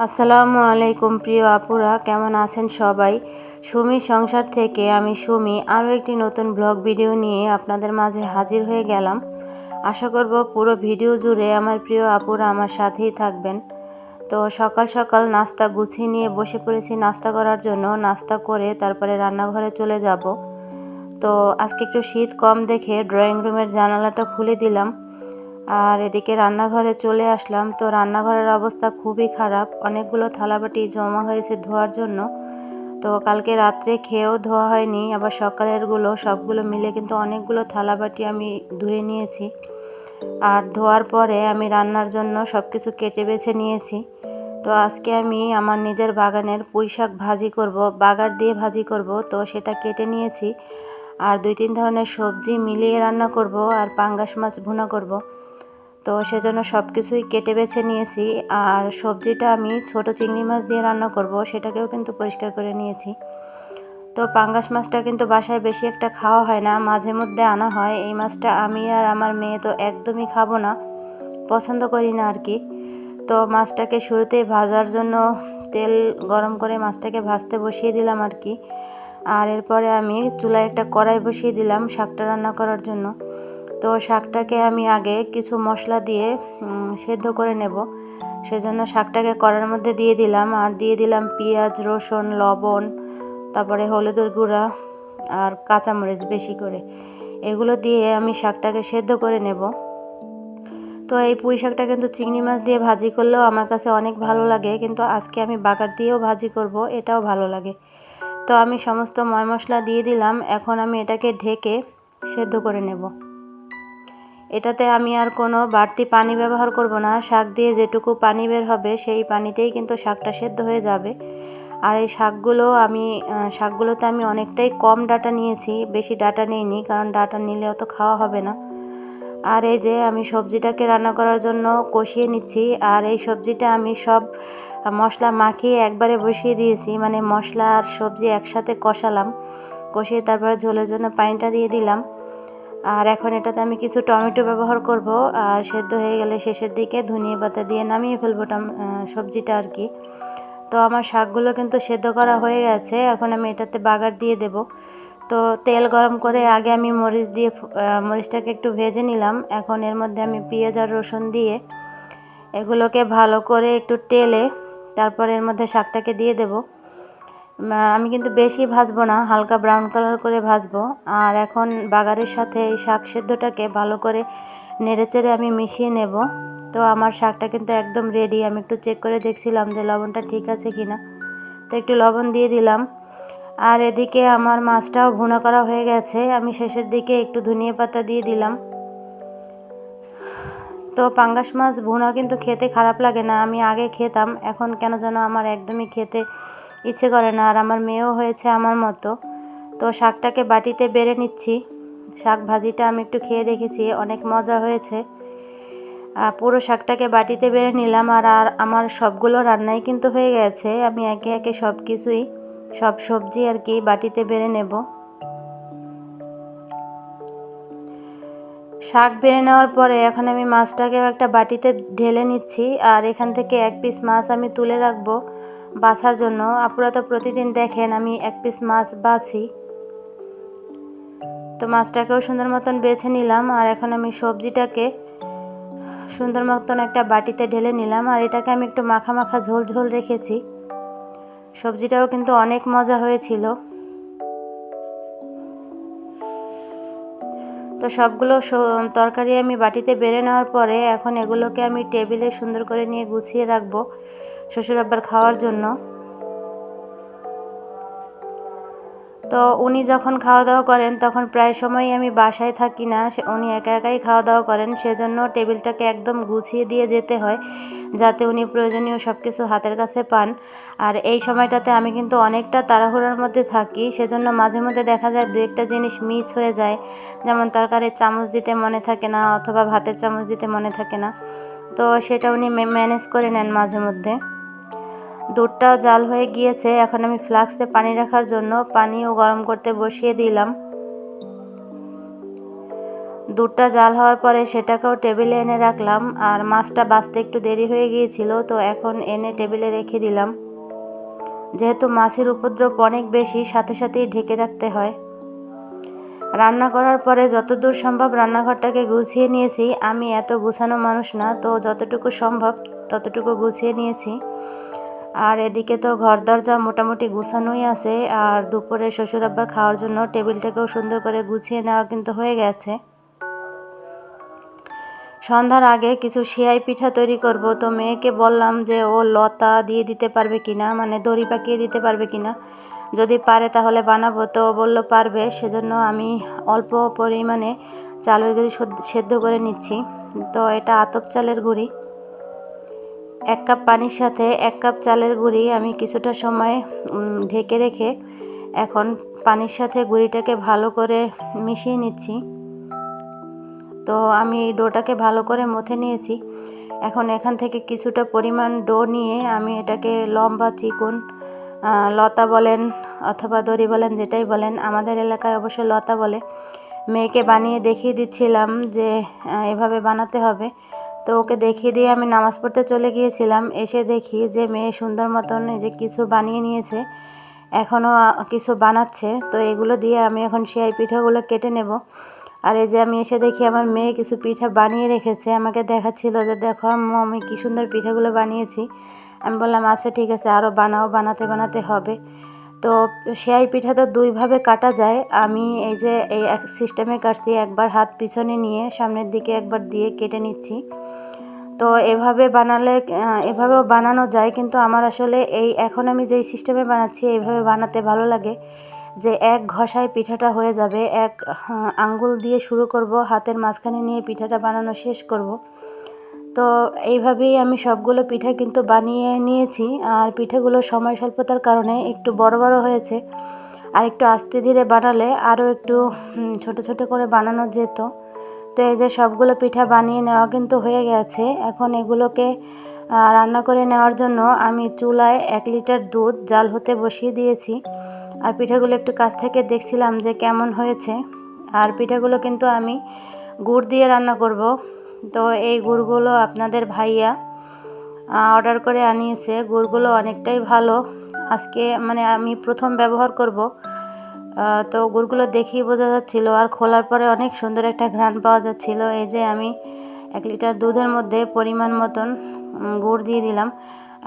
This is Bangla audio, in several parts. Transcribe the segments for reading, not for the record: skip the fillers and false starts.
আসসালামু আলাইকুম প্রিয় আপুরা, কেমন আছেন সবাই? সুমি সংসার থেকে আমি সুমি আরও একটি নতুন ব্লগ ভিডিও নিয়ে আপনাদের মাঝে হাজির হয়ে গেলাম। আশা করব পুরো ভিডিও জুড়ে আমার প্রিয় আপুরা আমার সাথেই থাকবেন। তো সকাল সকাল নাস্তা গুছিয়ে নিয়ে বসে পড়েছি নাস্তা করার জন্য। নাস্তা করে তারপরে রান্নাঘরে চলে যাব। তো আজকে একটু শীত কম দেখে ড্রয়িং রুমের জানালাটা খুলে দিলাম, আর এদিকে রান্নাঘরে চলে আসলাম। তো রান্নাঘরের অবস্থা খুবই খারাপ, অনেকগুলো থালাবাটি জমা হয়েছে ধোয়ার জন্য। তো কালকে রাত্রে খেয়েও ধোয়া হয়নি, আবার সকালেরগুলো সবগুলো মিলে কিন্তু অনেকগুলো থালাবাটি আমি ধুয়ে নিয়েছি। আর ধোয়ার পরে আমি রান্নার জন্য সব কিছু কেটে বেছে নিয়েছি। তো আজকে আমি আমার নিজের বাগানের পুঁইশাক ভাজি করব, বাগার দিয়ে ভাজি করব। তো সেটা কেটে নিয়েছি, আর 2-3 ধরনের সবজি মিলিয়ে রান্না করব, আর পাঙ্গাস মাছ ভুনা করব। তো সেজন্য সব কিছুই কেটে বেছে নিয়েছি। আর সবজিটা আমি ছোট চিংড়ি মাছ দিয়ে রান্না করব, সেটাকেও কিন্তু পরিষ্কার করে নিয়েছি। তো পাঙ্গাস মাছটা কিন্তু বাসায় বেশি একটা খাওয়া হয় না, মাঝে মধ্যে আনা হয়। এই মাছটা আমি আর আমার মেয়ে তো একদমই খাবো না, পছন্দ করি না আর কি। তো মাছটাকে শুরুতেই ভাজার জন্য তেল গরম করে মাছটাকে ভাজতে বসিয়ে দিলাম আর কি। আর এরপরে আমি চুলায় একটা কড়াই বসিয়ে দিলাম শাকটা রান্না করার জন্য। তো শাকটাকে আমি আগে কিছু মশলা দিয়ে সেদ্ধ করে নেব। সেজন্য শাকটাকে কড়াইয়ের মধ্যে দিয়ে দিলাম, আর দিয়ে দিলাম পেঁয়াজ, রসুন, লবণ, তারপরে হলুদের গুঁড়া আর কাঁচামরিচ বেশি করে। এগুলো দিয়ে আমি শাকটাকে সেদ্ধ করে নেব। তো এই পুঁই শাকটা কিন্তু চিংড়ি মাছ দিয়ে ভাজি করলেও আমার কাছে অনেক ভালো লাগে, কিন্তু আজকে আমি বাগার দিয়েও ভাজি করব, এটাও ভালো লাগে। তো আমি সমস্ত ময় মশলা দিয়ে দিলাম, এখন আমি এটাকে ঢেকে সেদ্ধ করে নেব। এটাতে আমি আর কোনো বাড়তি পানি ব্যবহার করব না, শাক দিয়ে যেটুকু পানি বের হবে সেই পানিতেই কিন্তু শাকটা সেদ্ধ হয়ে যাবে। আর এই শাকগুলোতে আমি অনেকটাই কম ডাঁটা নিয়েছি, বেশি ডাঁটা নিইনি, কারণ ডাঁটা নিলে অত খাওয়া হবে না। আর এই যে আমি সবজিটাকে রান্না করার জন্য কষিয়ে নিচ্ছি, আর এই সবজিটা আমি সব মশলা মাখিয়ে একবারে বসিয়ে দিয়েছি, মানে মশলা আর সবজি একসাথে কষালাম, কষিয়ে তারপরে ঝোলের জন্য পানিটা দিয়ে দিলাম। আর এখন এটাতে আমি কিছু টমেটো ব্যবহার করব, আর সেদ্ধ হয়ে গেলে শেষের দিকে ধনিয়া পাতা দিয়ে নামিয়ে ফেলবো সবজিটা আর কি। তো আমার শাকগুলো কিন্তু সেদ্ধ করা হয়ে গেছে, এখন আমি এটাতে বাগার দিয়ে দেব। তো তেল গরম করে আগে আমি মরিচটাকে একটু ভেজে নিলাম। এখন এর মধ্যে আমি পেঁয়াজ আর রসুন দিয়ে এগুলোকে ভালো করে একটু টেলে তারপর এর মধ্যে শাকটাকে দিয়ে দেব। আমি কিন্তু বেশি ভাজবো না, হালকা ব্রাউন কালার করে ভাজবো। আর এখন বাগারের সাথে এই শাক সেদ্ধটাকে ভালো করে নেড়েচেড়ে আমি মিশিয়ে নেব। তো আমার শাকটা কিন্তু একদম রেডি। আমি একটু চেক করে দেখছিলাম যে লবণটা ঠিক আছে কিনা, তো একটু লবণ দিয়ে দিলাম। আর এদিকে আমার মাছটাও ভুনা করা হয়ে গেছে, আমি শেষের দিকে একটু ধনিয়া পাতা দিয়ে দিলাম। তো পাঙ্গাস মাছ ভুনা কিন্তু খেতে খারাপ লাগে না, আমি আগে খেতাম, এখন কেন যেন আমার একদমই খেতে ইচ্ছে করে না। আর আমার মেয়েও হয়েছে আমার মতো। তো শাকটাকে বাটিতে বেড়ে নিচ্ছি। শাক ভাজিটা আমি একটু খেয়ে দেখেছি, অনেক মজা হয়েছে। পুরো শাকটাকে বাটিতে বেড়ে নিলাম। আর আমার সবগুলো রান্নাই কিন্তু হয়ে গেছে, আমি একে একে সব সবজি আর কি বাটিতে বেড়ে নেব। শাক বেড়ে নেওয়ার পরে এখন আমি মাছটাকেও একটা বাটিতে ঢেলে নিচ্ছি, আর এখান থেকে এক পিস মাছ আমি তুলে রাখবো বাছার জন্য। আপনারা তো প্রতিদিন দেখেন আমি এক পিস মাছ বাছি। তো মাছটাকেও সুন্দর মতন বেছে নিলাম, আর এখন আমি সবজিটাকে সুন্দর মতন একটা বাটিতে ঢেলে নিলাম। আর এটাকে আমি একটু মাখা মাখা ঝোল ঝোল রেখেছি। সবজিটাও কিন্তু অনেক মজা হয়েছিল। তো সবগুলো তরকারি আমি বাটিতে বেড়ে নেওয়ার পরে এখন এগুলোকে আমি টেবিলে সুন্দর করে নিয়ে গুছিয়ে রাখবো শ্বশুর আব্বার খাওয়ার জন্য। তো উনি যখন খাওয়া দাওয়া করেন তখন প্রায় সময়ই আমি বাসায় থাকি না, উনি একা একাই খাওয়া দাওয়া করেন, সেজন্য টেবিলটাকে একদম গুছিয়ে দিয়ে যেতে হয় যাতে উনি প্রয়োজনীয় সব কিছু হাতের কাছে পান। আর এই সময়টাতে আমি কিন্তু অনেকটা তাড়াহুড়োর মধ্যে থাকি, সেজন্য মাঝে মধ্যে দেখা যায় দু একটা জিনিস মিস হয়ে যায়, যেমন তরকারির চামচ দিতে মনে থাকে না অথবা ভাতের চামচ দিতে মনে থাকে না। তো সেটা উনি ম্যানেজ করে নেন মাঝে মধ্যে। দুধটাও জাল হয়ে গিয়েছে, এখন আমি ফ্লাক্সে পানি রাখার জন্য পানিও গরম করতে বসিয়ে দিলাম। দুধটা জাল হওয়ার পরে সেটাকেও টেবিলে এনে রাখলাম। আর মাছটা বাছতে একটু দেরি হয়ে গিয়েছিল, তো এখন এনে টেবিলে রেখে দিলাম। যেহেতু মাছের উপদ্রব অনেক বেশি, সাথে সাথেই ঢেকে রাখতে হয়। রান্না করার পরে যতদূর সম্ভব রান্নাঘরটাকে গুছিয়ে নিয়েছি। আমি এত গুছানো মানুষ না, তো যতটুকু সম্ভব ততটুকু গুছিয়ে নিয়েছি। আর এদিকে তো ঘর দরজা মোটামুটি গুছানোই আছে। আর দুপুরে শ্বশুর আব্বার খাওয়ার জন্য টেবিলটাকেও সুন্দর করে গুছিয়ে নেওয়া কিন্তু হয়ে গেছে। সন্ধ্যার আগে কিছু সেয়াই পিঠা তৈরি করব, তো মেয়েকে বললাম যে ও লতা দিয়ে দিতে পারবে কিনা, মানে দড়ি পাকিয়ে দিতে পারবে কিনা। যদি পারে তাহলে বানাবো, তো বলল পারবে। সেজন্য আমি অল্প পরিমাণে চালের গুঁড়ি সেদ্ধ করে নিচ্ছি। তো এটা আতপ চালের গুঁড়ি। 1 কাপ পানির সাথে 1 কাপ চালের গুঁড়ি আমি কিছুটা সময় ঢেকে রেখে এখন পানির সাথে গুঁড়িটাকে ভালো করে মিশিয়ে নিচ্ছি। তো আমি এই ডোটাকে ভালো করে মথে নিয়েছি। এখন এখান থেকে কিছুটা পরিমাণ ডো নিয়ে আমি এটাকে লম্বা চিকন, লতা বলেন অথবা দড়ি বলেন, যেটাই বলেন, আমাদের এলাকায় অবশ্য লতা বলে, মেয়েকে বানিয়ে দেখিয়ে দিচ্ছিলাম যে এভাবে বানাতে হবে। তো ওকে দেখিয়ে দিয়ে আমি নামাজ পড়তে চলে গিয়েছিলাম। এসে দেখি যে মেয়ে সুন্দর মতন এই যে কিছু বানিয়ে নিয়েছে, এখনও কিছু বানাচ্ছে। তো এগুলো দিয়ে আমি এখন সেয়াই পিঠাগুলো কেটে নেব। আর এই যে আমি এসে দেখি আমার মেয়ে কিছু পিঠা বানিয়ে রেখেছে, আমাকে দেখাচ্ছিল যে দেখো আম্মু আমি কী সুন্দর পিঠাগুলো বানিয়েছি। আমি বললাম আচ্ছা ঠিক আছে, আরও বানাও, বানাতে বানাতে হবে। তো সেয়াই পিঠা তো দুইভাবে কাটা যায়। আমি এই যে এই এক সিস্টেমে কাটছি, একবার হাত পিছনে নিয়ে সামনের দিকে একবার দিয়ে কেটে নিচ্ছি। তো এভাবে বানালে এভাবেও বানানো যায়, কিন্তু আমার আসলে এখন আমি যেই সিস্টেমে বানাচ্ছি এইভাবে বানাতে ভালো লাগে, যে এক ঘষায় পিঠাটা হয়ে যাবে। আঙ্গুল দিয়ে শুরু করব, হাতের মাঝখানে নিয়ে পিঠাটা বানানো শেষ করব। তো এইভাবেই আমি সবগুলো পিঠা কিন্তু বানিয়ে নিয়েছি। আর পিঠাগুলো সময় স্বল্পতার কারণে একটু বড় বড় হয়েছে। আর একটু আস্তে ধীরে বানালে আরও একটু ছোট ছোট করে বানানো যেত। তো এই যে সবগুলো পিঠা বানিয়ে নেওয়া কিন্তু হয়ে গেছে। এখন এগুলোকে রান্না করে নেওয়ার জন্য আমি চুলায় 1 লিটার দুধ জাল হতে বসিয়ে দিয়েছি। আর পিঠাগুলো একটু কাছ থেকে দেখছিলাম যে কেমন হয়েছে। আর পিঠাগুলো কিন্তু আমি গুড় দিয়ে রান্না করব। তো এই গুড়গুলো আপনাদের ভাইয়া অর্ডার করে আনিয়েছে। গুড়গুলো অনেকটাই ভালো। আজকে মানে আমি প্রথম ব্যবহার করব। তো গুড়গুলো দেখেই বোঝা যাচ্ছিল, আর খোলার পরে অনেক সুন্দর একটা ঘ্রাণ পাওয়া যাচ্ছিল। এই যে আমি 1 লিটার দুধের মধ্যে পরিমাণ মতন গুড় দিয়ে দিলাম।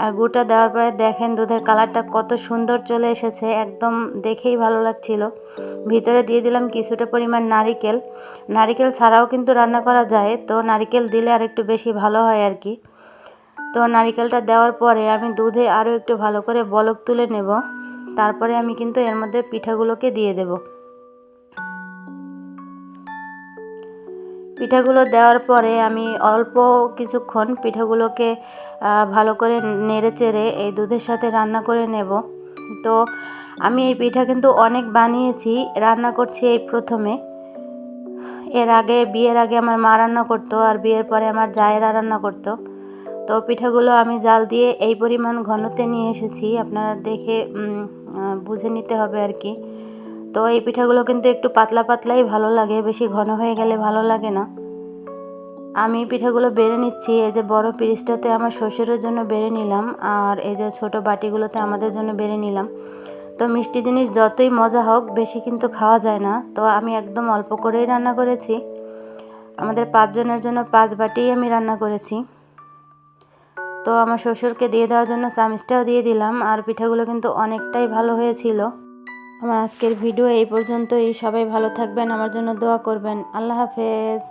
আর গুড়টা দেওয়ার পরে দেখেন দুধের কালারটা কত সুন্দর চলে এসেছে, একদম দেখেই ভালো লাগছিল। ভিতরে দিয়ে দিলাম কিছুটা পরিমাণ নারিকেল। নারিকেল ছাড়াও কিন্তু রান্না করা যায়, তো নারিকেল দিলে আর একটু বেশি ভালো হয় আর কি। তো নারিকেলটা দেওয়ার পরে আমি দুধে আরও একটু ভালো করে বলক তুলে নেব। তারপরে আমি কিন্তু এর মধ্যে পিঠাগুলোকে দিয়ে দেব। পিঠাগুলো দেওয়ার পরে আমি অল্প কিছুক্ষণ পিঠাগুলোকে ভালো করে নেড়ে চেড়ে এই দুধের সাথে রান্না করে নেব। তো আমি এই পিঠা কিন্তু অনেক বানিয়েছি, রান্না করছি এই প্রথমে। এর আগে বিয়ের আগে আমার মা রান্না করতো, আর বিয়ের পরে আমার জায়েরা রান্না করতো। তো পিঠাগুলো আমি জাল দিয়ে এই পরিমাণ ঘনতে নিয়ে এসেছি, আপনারা দেখে বুঝে নিতে হবে আর কি। তো এই পিঠাগুলো কিন্তু একটু পাতলা পাতলাই ভালো লাগে, বেশি ঘন হয়ে গেলে ভালো লাগে না। আমি পিঠাগুলো বেড়ে নিচ্ছি। এই যে বড় পিরিচটাতে আমার শ্বশুরের জন্য বেড়ে নিলাম, আর এই যে ছোট বাটিগুলোতে আমাদের জন্য বেড়ে নিলাম। তো মিষ্টি জিনিস যতই মজা হোক বেশি কিন্তু খাওয়া যায় না, তো আমি একদম অল্প করেই রান্না করেছি। আমাদের 5 জনের জন্য 5 বাটিই আমি রান্না করেছি। তো আমার শ্বশুরকে দিয়ে দেওয়ার জন্য চামচটাও দিয়ে দিলাম। আর পিঠাগুলো কিন্তু অনেকটাই ভালো হয়েছিল। আমার আজকের ভিডিও এই পর্যন্তই। সবাই ভালো থাকবেন, আমার জন্য দোয়া করবেন। আল্লাহ হাফেজ।